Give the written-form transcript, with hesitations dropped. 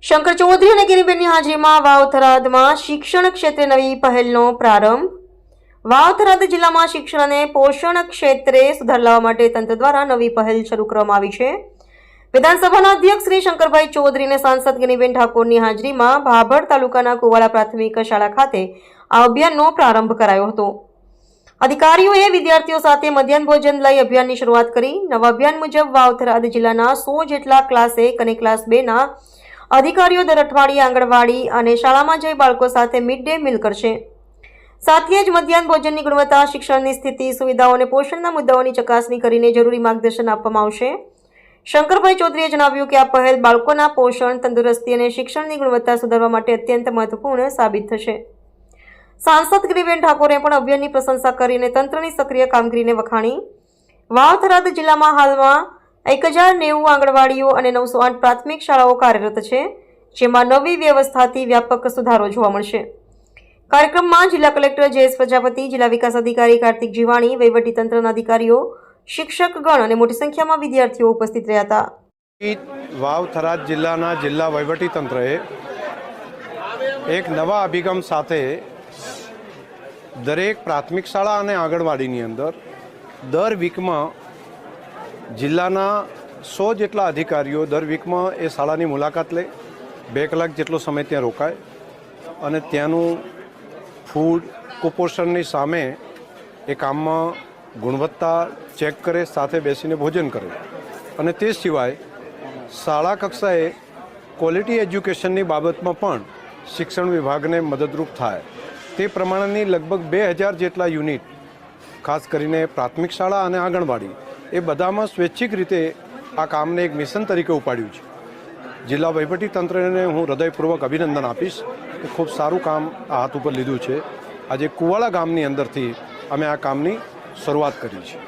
શંકર ચૌધરી અને ગિરીબેનની હાજરીમાં વાવ થરાદમાં શિક્ષણ ક્ષેત્રે નવી પહેલનો પ્રારંભ। વાવ થરાદ જિલ્લામાં શિક્ષણ અને પોષણ ક્ષેત્રે સુધાર લાવવા માટે તંત્ર દ્વારા નવી પહેલ શરૂ કરવામાં આવી છે। વિધાનસભાના અધ્યક્ષ શ્રી શંકરભાઈ ચૌધરી અને સાંસદ ગિરીબેન ઠાકોરની હાજરીમાં ભાભર તાલુકાના કુવાડા પ્રાથમિક શાળા ખાતે આ અભિયાનનો પ્રારંભ કરાયો હતો। અધિકારીઓએ વિદ્યાર્થીઓ સાથે મધ્યાહન ભોજન લઈ અભિયાનની શરૂઆત કરી। નવા અભિયાન મુજબ વાવ થરાદ જિલ્લાના 100 જેટલા ક્લાસ 1 અને ક્લાસ 2 ના अधिकारीओ दर अठवाडिये आंगणवाड़ी और शाला में जई बाळको साथे मिड डे मील करशे। साथ ज मध्याह्न भोजननी गुणवत्ता, शिक्षणनी स्थिति, सुविधाओं और पोषणना मुद्दाओनी चकासणी करीने जरूरी मार्गदर्शन आपवामां आवशे। शंकरभाई चौधरीए जणाव्युं के आ पहल बाळकोना पोषण, तंदुरस्ती और शिक्षणनी गुणवत्ता सुधारवा माटे अत्यंत महत्वपूर्ण साबित थशे। सांसद गिरीबेन ठाकोरे पण अभियाननी प्रशंसा करीने तंत्रनी सक्रिय कामगीरीने वखाणी। वाव थराद जिल्लामां हालमां 1090 आंगणवाड़ीओ और 908 प्राथमिक शालाओ कार्यरत है, जेमां नवी व्यवस्थाथी व्यापक सुधारो जोवा मळशे। कार्यक्रम में जिला कलेक्टर जयेश प्रजापति, जिला विकास अधिकारी कार्तिक जीवाणी, वहीवटी तंत्रना अधिकारीओ, शिक्षकगण और मोटी संख्या में विद्यार्थीओ उपस्थित रह्या हता। वाव थराद जिल्लाना जिल्ला वहीवटी तंत्रए एक नवा अभिगम साथे दरेक प्राथमिक शाला और आंगणवाड़ी अंदर दर वीक में जिल्लाना 100 जेटला अधिकारीओ दर वीक में ए शाळानी मुलाकात ले 2 कलाक जेटलो समय त्यां रोकाय अने त्यानुं फूड कुपोषणनी सामे ए काममां गुणवत्ता चेक करे, साथे बेसीने भोजन करे अने ते सिवाय शाळा कक्षाए क्वॉलिटी एज्युकेशननी बाबतमां पण शिक्षण विभागने मददरूप थाय ते प्रमाणेनी लगभग 2000 जेटला युनिट खास करीने प्राथमिक शाळा अने आंगणवाड़ी ए बधामां स्वैच्छिक रीते आ कामने एक मिशन तरीके उपाड्युं छे। जिल्ला वहीवटी तंत्रने हूँ हृदयपूर्वक अभिनंदन आपीश। खूब सारूं काम आ हाथ पर लीधुं छे। आज कुवाड़ा गामनी अंदरथी अमे आ कामनी शरूआत करी छे।